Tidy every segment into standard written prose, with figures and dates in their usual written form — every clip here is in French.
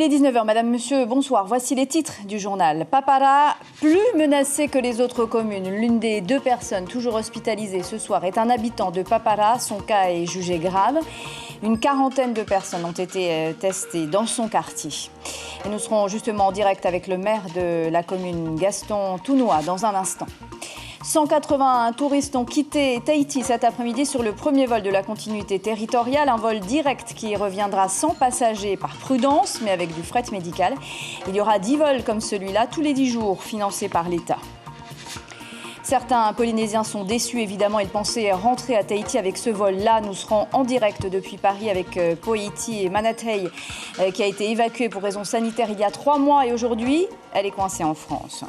est 19 h, Madame, Monsieur, bonsoir. Voici les titres du journal. Papara, plus menacé que les autres communes. L'une des deux personnes toujours hospitalisées ce soir est un habitant de Papara. Son cas est jugé grave. Une quarantaine de personnes ont été testées dans son quartier. Et nous serons justement en direct avec le maire de la commune, Gaston Tounoua, dans un instant. 181 touristes ont quitté Tahiti cet après-midi sur le premier vol de la continuité territoriale, un vol direct qui reviendra sans passagers par prudence, mais avec du fret médical. Il y aura 10 vols comme celui-là tous les 10 jours, financés par l'État. Certains Polynésiens sont déçus, évidemment. Ils pensaient rentrer à Tahiti avec ce vol-là. Nous serons en direct depuis Paris avec Poiti et Manatei, qui a été évacuée pour raisons sanitaires il y a 3 mois. Et aujourd'hui, elle est coincée en France.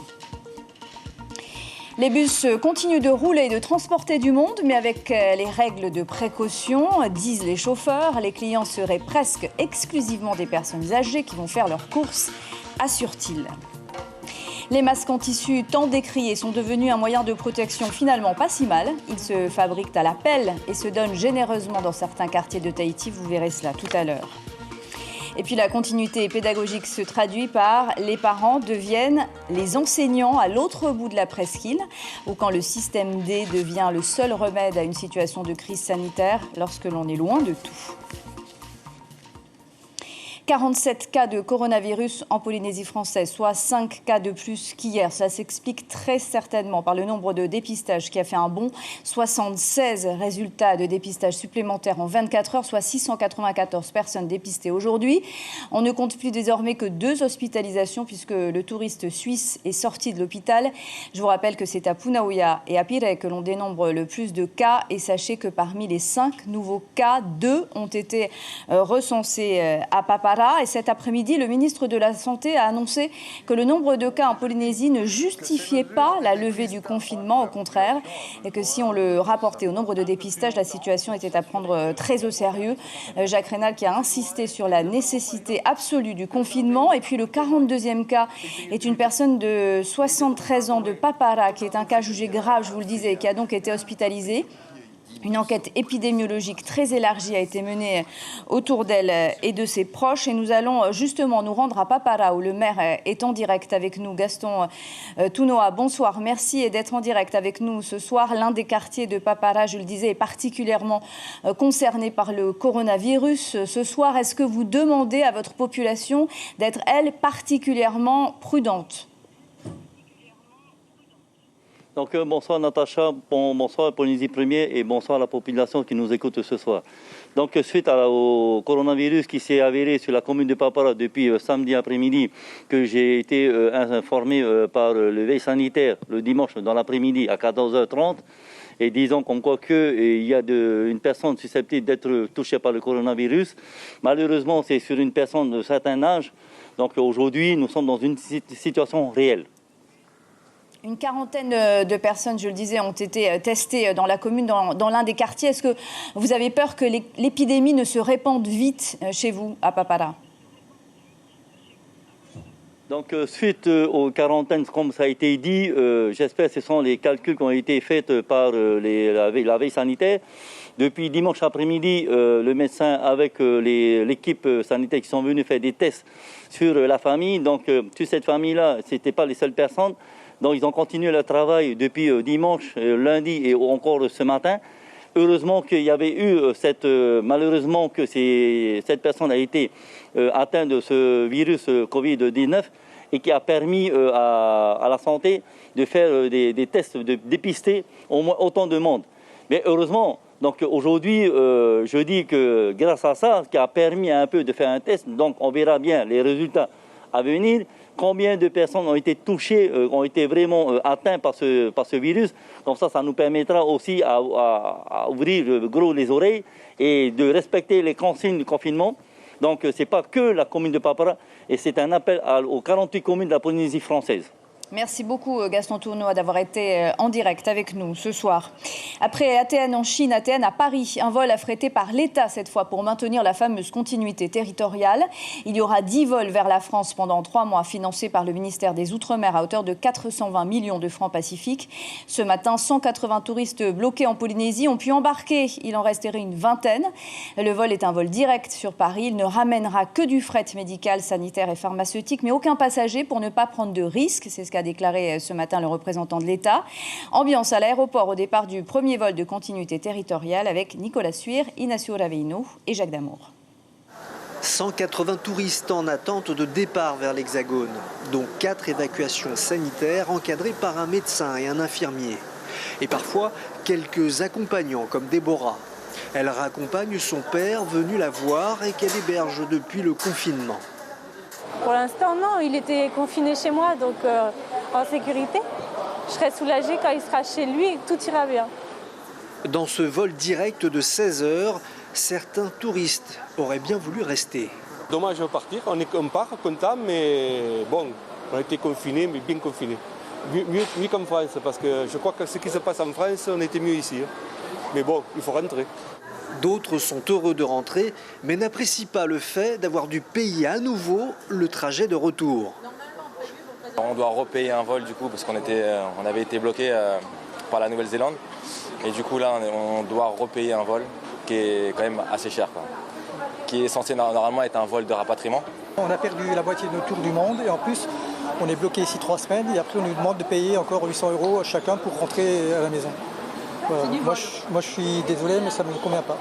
Les bus continuent de rouler et de transporter du monde, mais avec les règles de précaution, disent les chauffeurs. Les clients seraient presque exclusivement des personnes âgées qui vont faire leurs courses, assurent-ils. Les masques en tissu tant décriés sont devenus un moyen de protection finalement pas si mal. Ils se fabriquent à la pelle et se donnent généreusement dans certains quartiers de Tahiti. Vous verrez cela tout à l'heure. Et puis la continuité pédagogique se traduit par les parents deviennent les enseignants à l'autre bout de la presqu'île, ou quand le système D devient le seul remède à une situation de crise sanitaire lorsque l'on est loin de tout. 47 cas de coronavirus en Polynésie française, soit 5 cas de plus qu'hier. Ça s'explique très certainement par le nombre de dépistages qui a fait un bond. 76 résultats de dépistage supplémentaires en 24 heures, soit 694 personnes dépistées aujourd'hui. On ne compte plus désormais que 2 hospitalisations puisque le touriste suisse est sorti de l'hôpital. Je vous rappelle que c'est à Punaouia et à Pirée que l'on dénombre le plus de cas. Et sachez que parmi les 5 nouveaux cas, 2 ont été recensés à Papara. Et cet après-midi, le ministre de la Santé a annoncé que le nombre de cas en Polynésie ne justifiait pas la levée du confinement, au contraire, et que si on le rapportait au nombre de dépistages, la situation était à prendre très au sérieux. Jacques Raynal qui a insisté sur la nécessité absolue du confinement. Et puis le 42e cas est une personne de 73 ans de Papara, qui est un cas jugé grave, je vous le disais, et qui a donc été hospitalisé. Une enquête épidémiologique très élargie a été menée autour d'elle et de ses proches. Et nous allons justement nous rendre à Papara, où le maire est en direct avec nous. Gaston Tounoua, bonsoir. Merci d'être en direct avec nous ce soir. L'un des quartiers de Papara, je le disais, est particulièrement concerné par le coronavirus. Ce soir, est-ce que vous demandez à votre population d'être, elle, particulièrement prudente ? Donc bonsoir Natacha, bonsoir Polynésie Première et bonsoir à la population qui nous écoute ce soir. Donc suite au coronavirus qui s'est avéré sur la commune de Papara depuis samedi après-midi, que j'ai été informé par le veille sanitaire le dimanche dans l'après-midi à 14h30, et disons comme quoi qu'il y a une personne susceptible d'être touchée par le coronavirus. Malheureusement, c'est sur une personne de certain âge. Donc aujourd'hui, nous sommes dans une situation réelle. Une quarantaine de personnes, je le disais, ont été testées dans la commune, dans l'un des quartiers. Est-ce que vous avez peur que l'épidémie ne se répande vite chez vous, à Papara ? Donc, suite aux quarantaines, comme ça a été dit, j'espère que ce sont les calculs qui ont été faits par la veille sanitaire. Depuis dimanche après-midi, le médecin avec l'équipe sanitaire qui sont venus faire des tests sur la famille. Donc, sur cette famille-là, ce n'étaient pas les seules personnes. Donc ils ont continué le travail depuis dimanche, lundi et encore ce matin. Heureusement qu'il y avait eu malheureusement que cette personne a été atteinte de ce virus Covid-19 et qui a permis à la santé de faire des tests, de dépister au moins autant de monde. Mais heureusement, donc aujourd'hui, je dis que grâce à ça, qui a permis un peu de faire un test, donc on verra bien les résultats à venir. Combien de personnes ont été touchées, ont été vraiment atteintes par ce virus. Comme ça nous permettra aussi à ouvrir gros les oreilles et de respecter les consignes du confinement. Donc ce n'est pas que la commune de Papara, et c'est un appel aux 48 communes de la Polynésie française. Merci beaucoup Gaston Tournois d'avoir été en direct avec nous ce soir. Après Athènes en Chine, Athènes à Paris, un vol affrété par l'État cette fois pour maintenir la fameuse continuité territoriale. Il y aura 10 vols vers la France pendant 3 mois financés par le ministère des Outre-mer à hauteur de 420 millions de francs pacifiques. Ce matin, 180 touristes bloqués en Polynésie ont pu embarquer. Il en resterait une vingtaine. Le vol est un vol direct sur Paris. Il ne ramènera que du fret médical, sanitaire et pharmaceutique, mais aucun passager pour ne pas prendre de risques. C'est ce qu'a déclaré ce matin le représentant de l'État. Ambiance à l'aéroport au départ du premier vol de continuité territoriale avec Nicolas Suire, Inacio Raveino et Jacques Damour. 180 touristes en attente de départ vers l'Hexagone, dont 4 évacuations sanitaires encadrées par un médecin et un infirmier. Et parfois, quelques accompagnants comme Déborah. Elle raccompagne son père venu la voir et qu'elle héberge depuis le confinement. Pour l'instant, non, il était confiné chez moi, donc en sécurité. Je serai soulagée quand il sera chez lui, tout ira bien. Dans ce vol direct de 16 heures, certains touristes auraient bien voulu rester. Dommage de partir, on part content, mais bon, on a été confinés, mais bien confinés. Mieux qu'en France, parce que je crois que ce qui se passe en France, on était mieux ici. Mais bon, il faut rentrer. D'autres sont heureux de rentrer, mais n'apprécient pas le fait d'avoir dû payer à nouveau le trajet de retour. On doit repayer un vol du coup, parce on avait été bloqué par la Nouvelle-Zélande. Et du coup là, on doit repayer un vol qui est quand même assez cher, quoi. Qui est censé normalement être un vol de rapatriement. On a perdu la moitié de nos tours du monde et en plus, on est bloqué ici 3 semaines et après on nous demande de payer encore 800 € chacun pour rentrer à la maison. Moi, je suis désolé, mais ça ne me convient pas.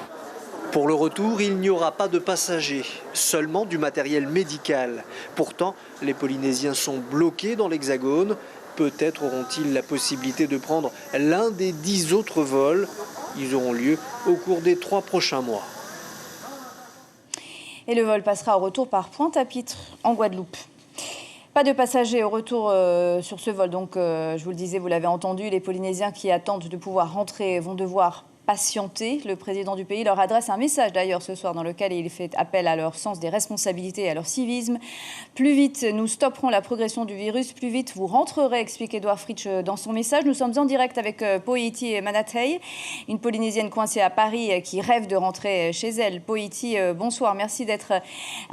Pour le retour, il n'y aura pas de passagers, seulement du matériel médical. Pourtant, les Polynésiens sont bloqués dans l'Hexagone. Peut-être auront-ils la possibilité de prendre l'un des 10 autres vols. Ils auront lieu au cours des 3 prochains mois. Et le vol passera au retour par Pointe-à-Pitre, en Guadeloupe. Pas de passagers au retour sur ce vol. Donc, je vous le disais, vous l'avez entendu, les Polynésiens qui attendent de pouvoir rentrer vont devoir patienter. Le président du pays leur adresse un message d'ailleurs ce soir dans lequel il fait appel à leur sens des responsabilités et à leur civisme. Plus vite nous stopperons la progression du virus, plus vite vous rentrerez, explique Edouard Fritsch dans son message. Nous sommes en direct avec Poiti Manathei, une Polynésienne coincée à Paris qui rêve de rentrer chez elle. Poiti, bonsoir, merci d'être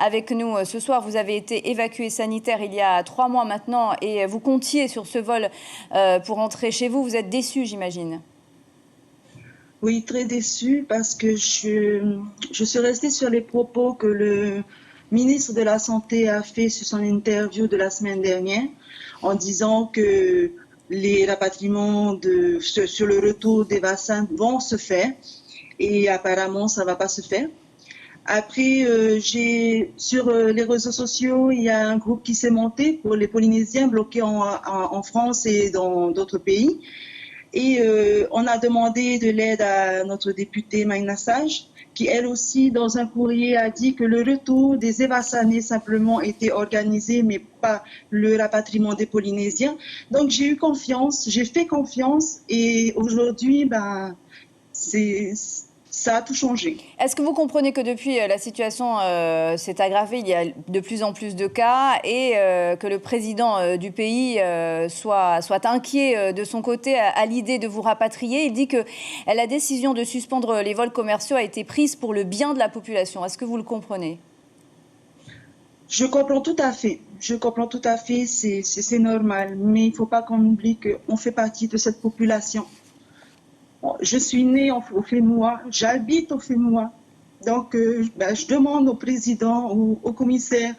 avec nous ce soir. Vous avez été évacuée sanitaire il y a 3 mois maintenant et vous comptiez sur ce vol pour rentrer chez vous. Vous êtes déçue, j'imagine. Oui, très déçue parce que je suis restée sur les propos que le ministre de la Santé a fait sur son interview de la semaine dernière en disant que les rapatriements sur le retour des vaccins vont se faire et apparemment ça ne va pas se faire. Après, sur les réseaux sociaux, il y a un groupe qui s'est monté pour les Polynésiens bloqués en France et dans d'autres pays. Et on a demandé de l'aide à notre députée Maïna Sage, qui elle aussi, dans un courrier, a dit que le retour des évassanés simplement était organisé, mais pas le rapatriement des Polynésiens. Donc j'ai eu confiance, j'ai fait confiance et aujourd'hui, ça a tout changé. Est-ce que vous comprenez que depuis la situation s'est aggravée, il y a de plus en plus de cas et que le président du pays soit inquiet de son côté à l'idée de vous rapatrier? Il dit que la décision de suspendre les vols commerciaux a été prise pour le bien de la population. Est-ce que vous le comprenez? Je comprends tout à fait. C'est normal. Mais il ne faut pas qu'on oublie qu'on fait partie de cette population. Je suis née au Fénois, j'habite au Fénois. Donc, je demande au président ou au commissaire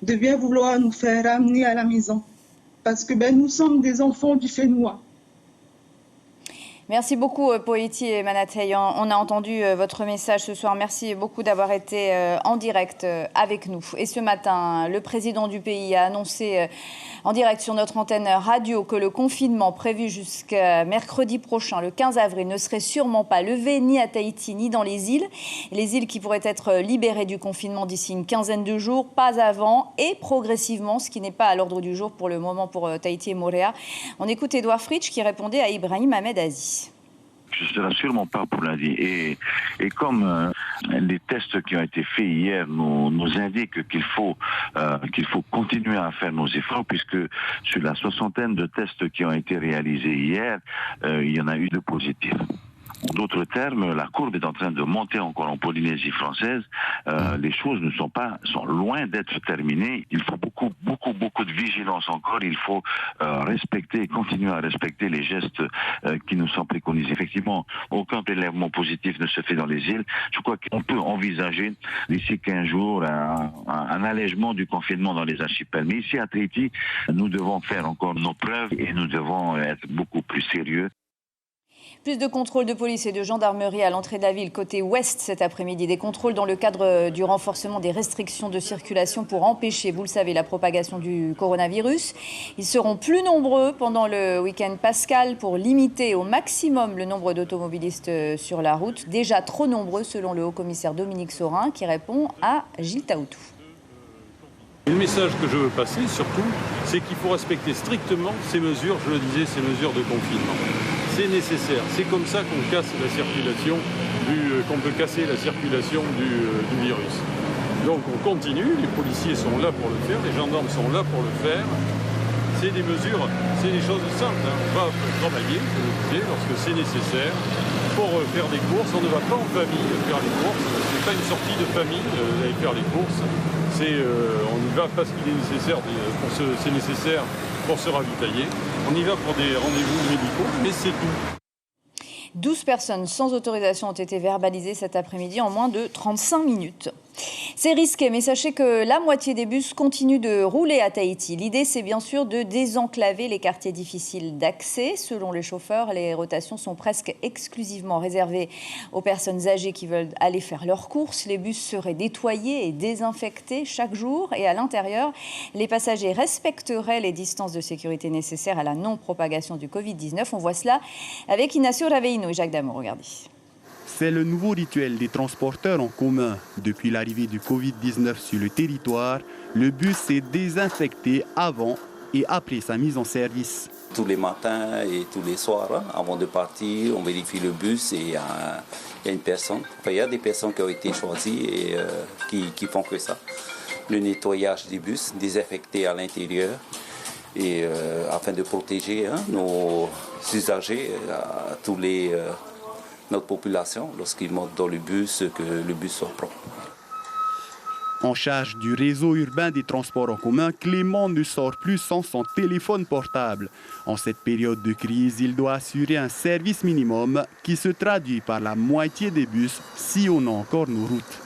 de bien vouloir nous faire ramener à la maison. Parce que nous sommes des enfants du Fénois. Merci beaucoup, Poiti et Manathei. On a entendu votre message ce soir. Merci beaucoup d'avoir été en direct avec nous. Et ce matin, le président du pays a annoncé en direct sur notre antenne radio que le confinement prévu jusqu'à mercredi prochain, le 15 avril, ne serait sûrement pas levé ni à Tahiti ni dans les îles. Les îles qui pourraient être libérées du confinement d'ici une quinzaine de jours, pas avant et progressivement, ce qui n'est pas à l'ordre du jour pour le moment pour Tahiti et Moorea. On écoute Edouard Fritsch qui répondait à Ibrahim Ahmed Aziz. Ce ne sera sûrement pas pour la vie. Et comme Les tests qui ont été faits hier nous indiquent qu'il faut continuer à faire nos efforts, puisque sur la soixantaine de tests qui ont été réalisés hier, il y en a eu 2 positifs. En d'autres termes, la courbe est en train de monter encore en Polynésie française. Les choses sont loin d'être terminées. Il faut beaucoup de vigilance encore. Il faut continuer à respecter les gestes qui nous sont préconisés. Effectivement, aucun prélèvement positif ne se fait dans les îles. Je crois qu'on peut envisager d'ici 15 jours un allègement du confinement dans les archipels. Mais ici à Tahiti, nous devons faire encore nos preuves et nous devons être beaucoup plus sérieux. Plus de contrôles de police et de gendarmerie à l'entrée de la ville côté ouest cet après-midi. Des contrôles dans le cadre du renforcement des restrictions de circulation pour empêcher, vous le savez, la propagation du coronavirus. Ils seront plus nombreux pendant le week-end pascal pour limiter au maximum le nombre d'automobilistes sur la route. Déjà trop nombreux selon le haut-commissaire Dominique Saurin qui répond à Gilles Taoutou. Le message que je veux passer surtout, c'est qu'il faut respecter strictement ces mesures, je le disais, ces mesures de confinement. C'est nécessaire. C'est comme ça qu'on casse la circulation qu'on peut casser la circulation du virus. Donc on continue, les policiers sont là pour le faire, les gendarmes sont là pour le faire. C'est des mesures, c'est des choses simples. On va travailler, je le disais, lorsque c'est nécessaire. Pour faire des courses, on ne va pas en famille faire les courses. Ce n'est pas une sortie de famille d'aller faire les courses. On y va parce qu'il est nécessaire, c'est nécessaire pour se ravitailler. On y va pour des rendez-vous médicaux, mais c'est tout. 12 personnes sans autorisation ont été verbalisées cet après-midi en moins de 35 minutes. C'est risqué, mais sachez que la moitié des bus continuent de rouler à Tahiti. L'idée, c'est bien sûr de désenclaver les quartiers difficiles d'accès. Selon les chauffeurs, les rotations sont presque exclusivement réservées aux personnes âgées qui veulent aller faire leurs courses. Les bus seraient nettoyés et désinfectés chaque jour. Et à l'intérieur, les passagers respecteraient les distances de sécurité nécessaires à la non-propagation du Covid-19. On voit cela avec Ignacio Raveino et Jacques Damour. Regardez. C'est le nouveau rituel des transporteurs en commun. Depuis l'arrivée du Covid-19 sur le territoire, le bus s'est désinfecté avant et après sa mise en service. Tous les matins et tous les soirs, avant de partir, on vérifie le bus et il y a une personne. Enfin, il y a des personnes qui ont été choisies et qui font que ça. Le nettoyage des bus, désinfecter à l'intérieur et afin de protéger nos usagers, tous les... notre population, lorsqu'ils montent dans le bus, que le bus soit propre. En charge du réseau urbain des transports en commun, Clément ne sort plus sans son téléphone portable. En cette période de crise, il doit assurer un service minimum qui se traduit par la moitié des bus sillonnant encore nos routes.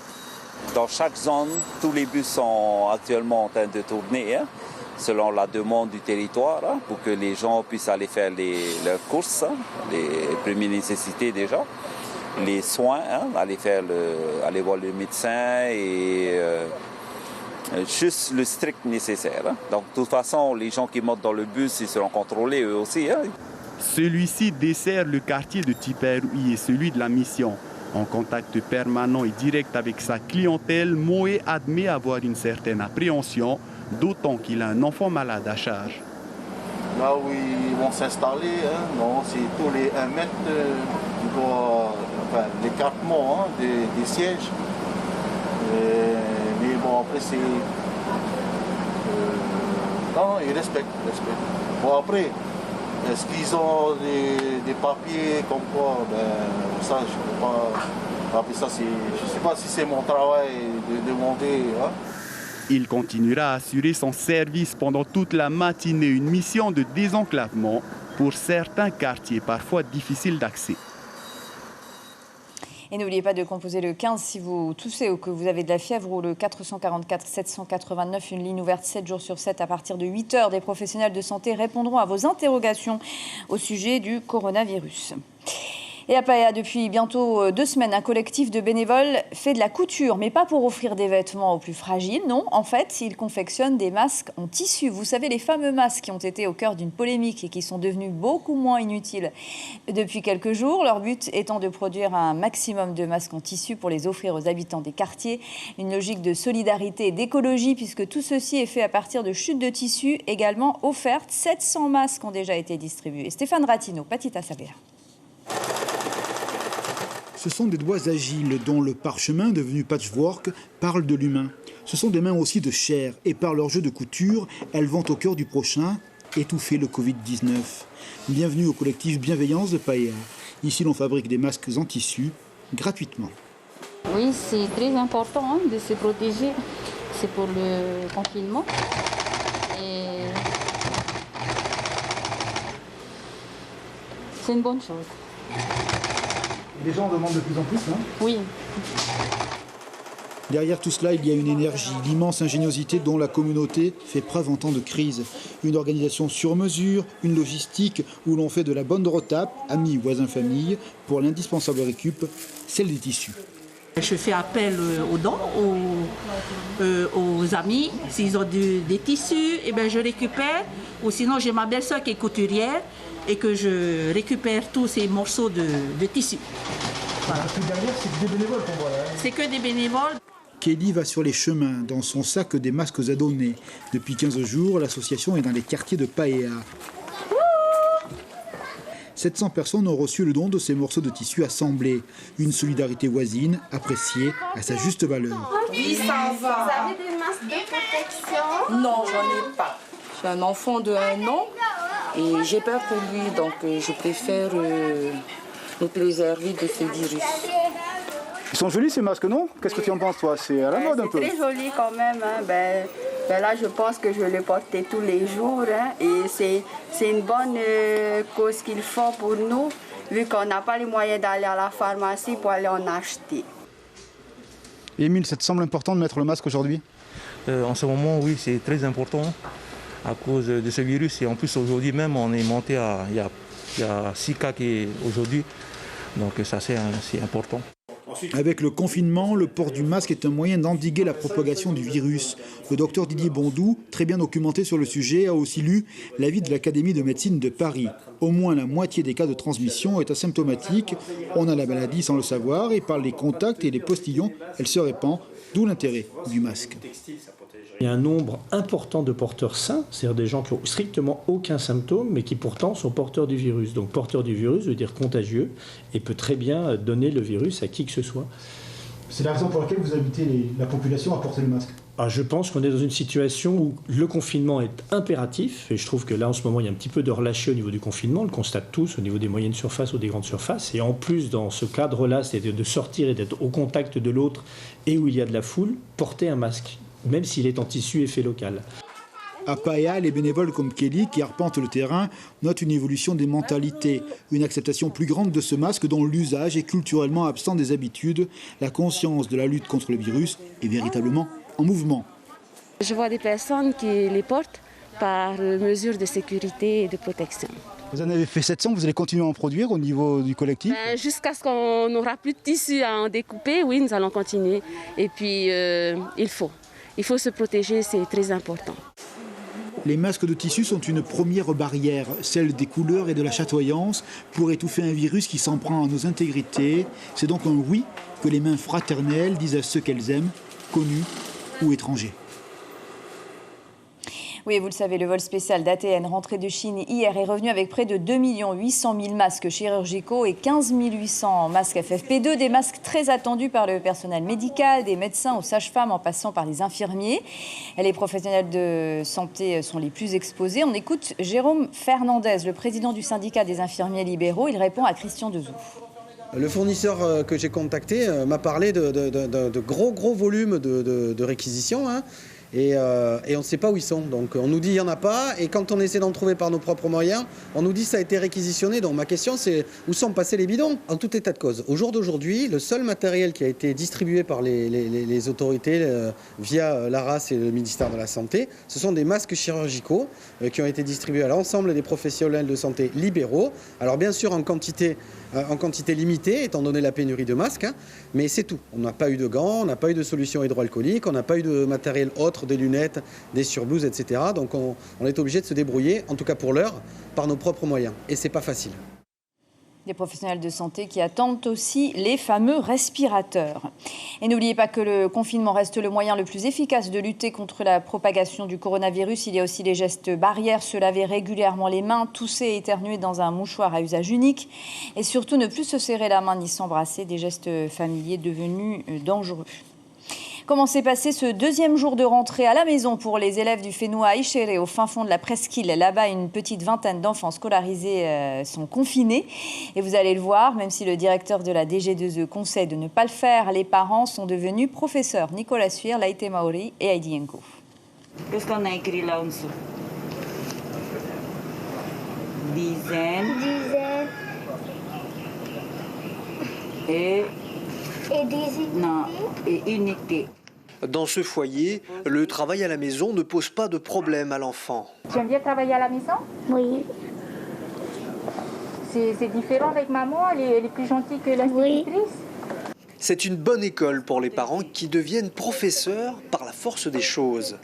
Dans chaque zone, tous les bus sont actuellement en train de tourner, selon la demande du territoire, pour que les gens puissent aller faire leurs courses, les premières nécessités déjà, les soins, aller voir le médecin et juste le strict nécessaire. Donc de toute façon, les gens qui montent dans le bus, ils seront contrôlés eux aussi. Celui-ci dessert le quartier de Tiperoui et celui de la Mission. En contact permanent et direct avec sa clientèle, Moé admet avoir une certaine appréhension, d'autant qu'il a un enfant malade à charge. Là où ils vont s'installer, c'est tous les 1 mètre, l'écartement des sièges. Mais bon, après, c'est... non, ils respectent. Bon, après, est-ce qu'ils ont des papiers comme quoi, ça, je ne peux pas... Après ça, je ne sais pas si c'est mon travail de demander... Il continuera à assurer son service pendant toute la matinée, une mission de désenclavement pour certains quartiers parfois difficiles d'accès. Et n'oubliez pas de composer le 15 si vous toussez ou que vous avez de la fièvre ou le 444 789, une ligne ouverte 7 jours sur 7 à partir de 8 heures. Des professionnels de santé répondront à vos interrogations au sujet du coronavirus. Et à Paia, depuis bientôt 2 semaines, un collectif de bénévoles fait de la couture, mais pas pour offrir des vêtements aux plus fragiles, non. En fait, ils confectionnent des masques en tissu. Vous savez, les fameux masques qui ont été au cœur d'une polémique et qui sont devenus beaucoup moins inutiles depuis quelques jours. Leur but étant de produire un maximum de masques en tissu pour les offrir aux habitants des quartiers. Une logique de solidarité et d'écologie, puisque tout ceci est fait à partir de chutes de tissu également offertes. 700 masques ont déjà été distribués. Stéphane Ratino, Patita Sabea. Ce sont des doigts agiles dont le parchemin devenu patchwork parle de l'humain. Ce sont des mains aussi de chair et par leur jeu de couture, elles vont au cœur du prochain, étouffer le Covid-19. Bienvenue au collectif Bienveillance de Paea. Ici, l'on fabrique des masques en tissu gratuitement. Oui, c'est très important de se protéger. C'est pour le confinement. Et c'est une bonne chose. Les gens en demandent de plus en plus, hein ? Oui. Derrière tout cela, il y a une énergie, l'immense ingéniosité dont la communauté fait preuve en temps de crise. Une organisation sur mesure, une logistique où l'on fait de la bonne retape, amis, voisins, famille, pour l'indispensable récup, celle des tissus. Je fais appel aux dons, aux amis. S'ils ont des tissus, eh ben je récupère. Ou sinon, j'ai ma belle-sœur qui est couturière et que je récupère tous ces morceaux de tissu. Voilà. Derrière, c'est des bénévoles qu'on voit là. C'est que des bénévoles. Kelly va sur les chemins, dans son sac des masques à donner. Depuis 15 jours, l'association est dans les quartiers de Paea. 700 personnes ont reçu le don de ces morceaux de tissu assemblés. Une solidarité voisine appréciée à sa juste valeur. Oui, ça va. Vous avez des masques de protection? Non, j'en ai pas. J'ai un enfant de 1 an et j'ai peur pour lui, donc je préfère me préserver de ce virus. Ils sont jolis ces masques, non? Qu'est-ce que tu en penses, toi? C'est à la mode un peu. C'est très joli quand même. Hein. Là, je pense que je vais le porter tous les jours. Hein. Et c'est une bonne cause qu'ils font pour nous, vu qu'on n'a pas les moyens d'aller à la pharmacie pour aller en acheter. Émile, ça te semble important de mettre le masque aujourd'hui? En ce moment, oui, c'est très important à cause de ce virus. Et en plus, aujourd'hui même, on est monté à... Il y a 6 cas aujourd'hui. Donc ça, c'est important. Avec le confinement, le port du masque est un moyen d'endiguer la propagation du virus. Le docteur Didier Bondou, très bien documenté sur le sujet, a aussi lu l'avis de l'Académie de médecine de Paris. Au moins la moitié des cas de transmission est asymptomatique. On a la maladie sans le savoir et par les contacts et les postillons, elle se répand, d'où l'intérêt du masque. Il y a un nombre important de porteurs sains, c'est-à-dire des gens qui n'ont strictement aucun symptôme, mais qui pourtant sont porteurs du virus. Donc porteur du virus veut dire contagieux et peut très bien donner le virus à qui que ce soit. C'est la raison pour laquelle vous invitez la population à porter le masque? Je pense qu'on est dans une situation où le confinement est impératif, et je trouve que là en ce moment il y a un petit peu de relâché au niveau du confinement, on le constate tous au niveau des moyennes surfaces ou des grandes surfaces, et en plus dans ce cadre-là, c'est de sortir et d'être au contact de l'autre et où il y a de la foule, porter un masque, même s'il est en tissu et fait local. À Paea, les bénévoles comme Kelly, qui arpentent le terrain, notent une évolution des mentalités, une acceptation plus grande de ce masque dont l'usage est culturellement absent des habitudes. La conscience de la lutte contre le virus est véritablement en mouvement. Je vois des personnes qui les portent par mesure de sécurité et de protection. Vous en avez fait 700, vous allez continuer à en produire au niveau du collectif? Jusqu'à ce qu'on n'aura plus de tissu à en découper, oui, nous allons continuer. Et puis, il faut se protéger, c'est très important. Les masques de tissu sont une première barrière, celle des couleurs et de la chatoyance, pour étouffer un virus qui s'en prend à nos intégrités. C'est donc un oui que les mains fraternelles disent à ceux qu'elles aiment, connus ou étrangers. Oui, vous le savez, le vol spécial d'ATN rentré de Chine hier est revenu avec près de 2 800 000 masques chirurgicaux et 15 800 masques FFP2, des masques très attendus par le personnel médical, des médecins aux sages-femmes en passant par les infirmiers. Les professionnels de santé sont les plus exposés. On écoute Jérôme Fernandez, le président du syndicat des infirmiers libéraux. Il répond à Christian Dezoux. Le fournisseur que j'ai contacté m'a parlé de gros volumes de réquisitions. Hein. Et on ne sait pas où ils sont. Donc on nous dit qu'il n'y en a pas, et quand on essaie d'en trouver par nos propres moyens, on nous dit que ça a été réquisitionné. Donc ma question c'est, où sont passés les bidons? En tout état de cause, au jour d'aujourd'hui, le seul matériel qui a été distribué par les autorités via l'ARAS et le ministère de la Santé, ce sont des masques chirurgicaux qui ont été distribués à l'ensemble des professionnels de santé libéraux. Alors bien sûr en quantité limitée, étant donné la pénurie de masques, hein, mais c'est tout. On n'a pas eu de gants, on n'a pas eu de solution hydroalcoolique, on n'a pas eu de matériel autre, des lunettes, des surblouses, etc. Donc on est obligé de se débrouiller, en tout cas pour l'heure, par nos propres moyens. Et c'est pas facile. Des professionnels de santé qui attendent aussi les fameux respirateurs. Et n'oubliez pas que le confinement reste le moyen le plus efficace de lutter contre la propagation du coronavirus. Il y a aussi les gestes barrières, se laver régulièrement les mains, tousser et éternuer dans un mouchoir à usage unique. Et surtout ne plus se serrer la main ni s'embrasser, des gestes familiers devenus dangereux. Comment s'est passé ce deuxième jour de rentrée à la maison pour les élèves du Fénois à Ishéré, au fin fond de la presqu'île? Là-bas, une petite vingtaine d'enfants scolarisés sont confinés. Et vous allez le voir, même si le directeur de la DG2E conseille de ne pas le faire, les parents sont devenus professeurs. Nicolas Suir, Laïte Maori et Heidi Enko. Qu'est-ce qu'on a écrit là en dessous? Dizaine. Et non, et unité. Dans ce foyer, le travail à la maison ne pose pas de problème à l'enfant. Tu aimes bien travailler à la maison? Oui. C'est différent avec maman, elle est plus gentille que l'institutrice? C'est une bonne école pour les parents qui deviennent professeurs par la force des choses.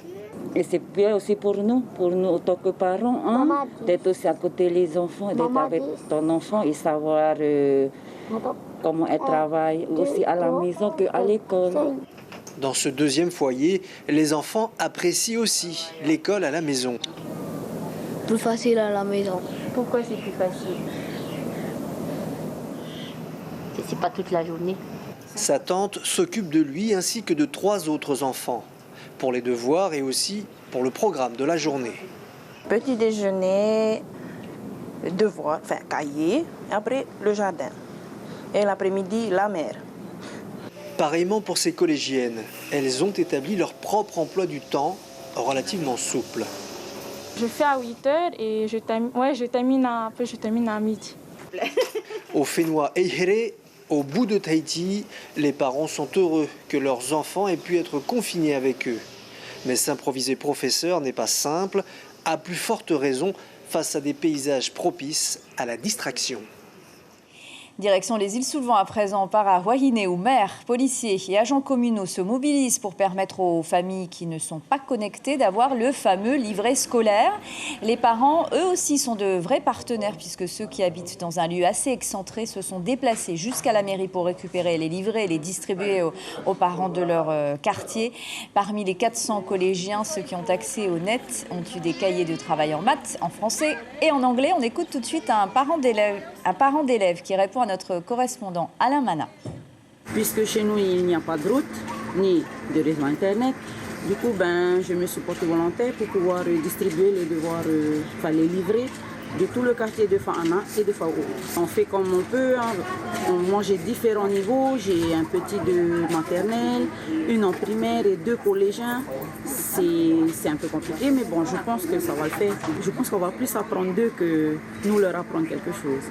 Et c'est bien aussi pour nous en tant que parents, hein, d'être aussi à côté des enfants, d'être avec ton enfant et savoir comment elle travaille aussi à la maison qu'à l'école. Dans ce deuxième foyer, les enfants apprécient aussi l'école à la maison. Plus facile à la maison. Pourquoi c'est plus facile? C'est pas toute la journée. Sa tante s'occupe de lui ainsi que de 3 autres enfants, pour les devoirs et aussi pour le programme de la journée. Petit déjeuner, devoirs, enfin cahier, et après le jardin. Et l'après-midi, la mer. Pareillement pour ces collégiennes, elles ont établi leur propre emploi du temps, relativement souple. Je fais à 8h et je termine à midi. Au Fénois Eihéré, au bout de Tahiti, les parents sont heureux que leurs enfants aient pu être confinés avec eux. Mais s'improviser professeur n'est pas simple, à plus forte raison face à des paysages propices à la distraction. Direction les îles Soulevent à présent, par à Wahine où maires, policiers et agents communaux se mobilisent pour permettre aux familles qui ne sont pas connectées d'avoir le fameux livret scolaire. Les parents, eux aussi, sont de vrais partenaires puisque ceux qui habitent dans un lieu assez excentré se sont déplacés jusqu'à la mairie pour récupérer les livrets et les distribuer aux parents de leur quartier. Parmi les 400 collégiens, ceux qui ont accès au net ont eu des cahiers de travail en maths, en français et en anglais. On écoute tout de suite un parent d'élève qui répond à notre correspondant Alain Mana. Puisque chez nous, il n'y a pas de route, ni de réseau Internet, du coup, je me suis portée volontaire pour pouvoir distribuer les devoirs, les livrets de tout le quartier de Fahana et de Fao. On fait comme on peut, hein. Moi j'ai différents niveaux, j'ai un petit de maternelle, une en primaire et 2 collégiens. C'est un peu compliqué, mais bon, je pense que ça va le faire. Je pense qu'on va plus apprendre d'eux que nous leur apprendre quelque chose.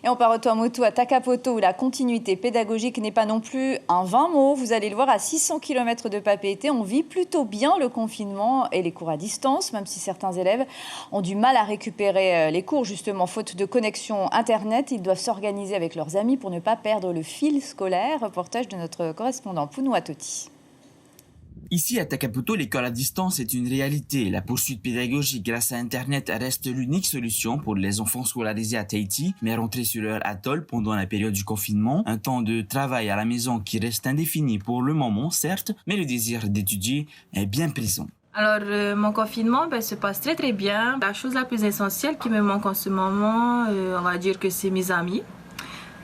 Et on part au Tuamotu à Takapoto où la continuité pédagogique n'est pas non plus un vain mot. Vous allez le voir, à 600 km de Papeete, on vit plutôt bien le confinement et les cours à distance, même si certains élèves ont du mal à récupérer les cours, justement, faute de connexion Internet. Ils doivent s'organiser avec leurs amis pour ne pas perdre le fil scolaire. Reportage de notre correspondant Pounou Atoti. Ici, à Takapoto, l'école à distance est une réalité. La poursuite pédagogique grâce à Internet reste l'unique solution pour les enfants scolarisés à Tahiti, mais rentrés sur leur atoll pendant la période du confinement. Un temps de travail à la maison qui reste indéfini pour le moment, certes, mais le désir d'étudier est bien présent. Alors, mon confinement se passe très très bien. La chose la plus essentielle qui me manque en ce moment, on va dire que c'est mes amis.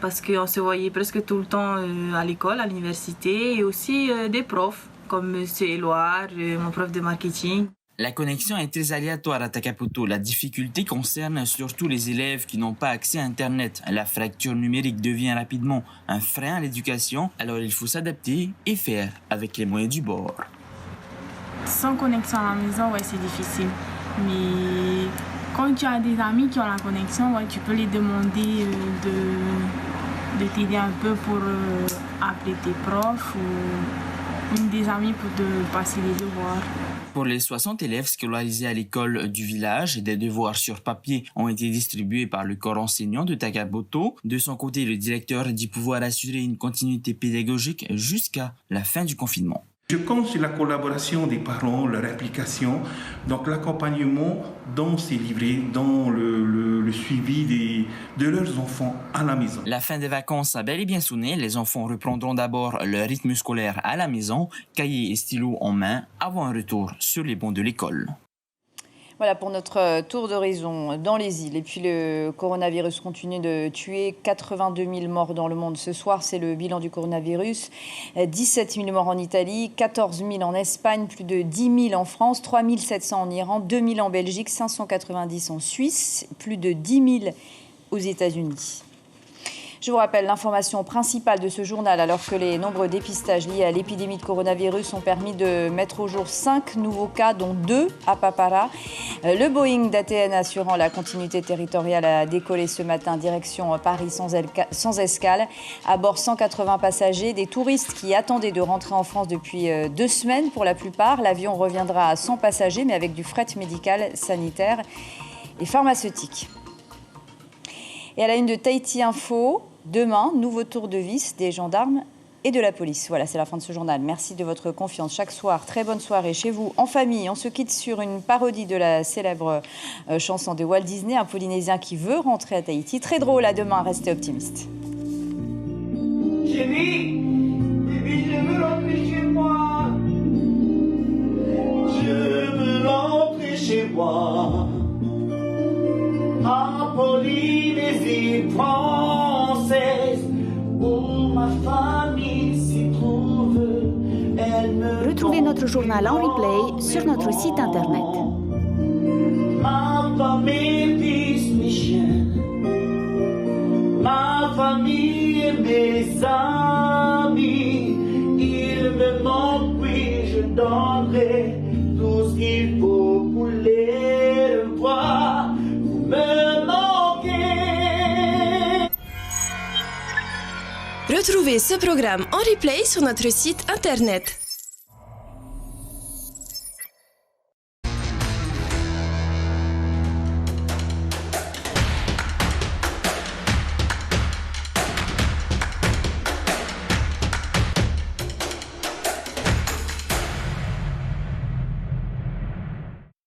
Parce qu'on se voyait presque tout le temps à l'école, à l'université, et aussi des profs, comme M. Éloire, mon prof de marketing. La connexion est très aléatoire à Takapoto. La difficulté concerne surtout les élèves qui n'ont pas accès à Internet. La fracture numérique devient rapidement un frein à l'éducation, alors il faut s'adapter et faire avec les moyens du bord. Sans connexion à la maison, c'est difficile. Mais quand tu as des amis qui ont la connexion, tu peux les demander de t'aider un peu pour appeler tes profs ou une des amies pour te passer les devoirs. Pour les 60 élèves scolarisés à l'école du village, des devoirs sur papier ont été distribués par le corps enseignant de Takapoto. De son côté, le directeur dit pouvoir assurer une continuité pédagogique jusqu'à la fin du confinement. Je compte sur la collaboration des parents, leur implication, donc l'accompagnement dans ces livrets, dans le suivi de leurs enfants à la maison. La fin des vacances a bel et bien sonné. Les enfants reprendront d'abord leur rythme scolaire à la maison, cahiers et stylos en main, avant un retour sur les bancs de l'école. Voilà pour notre tour d'horizon dans les îles. Et puis le coronavirus continue de tuer 82 000 morts dans le monde. Ce soir, c'est le bilan du coronavirus. 17 000 morts en Italie, 14 000 en Espagne, plus de 10 000 en France, 3 700 en Iran, 2 000 en Belgique, 590 en Suisse, plus de 10 000 aux États-Unis. Je vous rappelle l'information principale de ce journal, alors que les nombreux dépistages liés à l'épidémie de coronavirus ont permis de mettre au jour 5 nouveaux cas, dont 2 à Papara. Le Boeing d'ATN assurant la continuité territoriale a décollé ce matin direction Paris sans escale. À bord 180 passagers, des touristes qui attendaient de rentrer en France depuis 2 semaines pour la plupart. L'avion reviendra à 100 passagers, mais avec du fret médical, sanitaire et pharmaceutique. Et à la une de Tahiti Info, demain, nouveau tour de vis des gendarmes et de la police. Voilà, c'est la fin de ce journal. Merci de votre confiance chaque soir. Très bonne soirée chez vous, en famille. On se quitte sur une parodie de la célèbre chanson de Walt Disney, un Polynésien qui veut rentrer à Tahiti. Très drôle, à demain, restez optimistes. Chérie, bébé, je veux rentrer chez moi. Je veux rentrer chez moi. En Polynésie française, où ma famille s'y trouve. Retrouvez notre journal en replay sur notre site internet. Ma famille, fils, mes chiens, ma famille et mes amis, il me manque, oui, je donnerai tout ce qu'il faut pour les revoir. Me manquer. Retrouvez ce programme en replay sur notre site internet.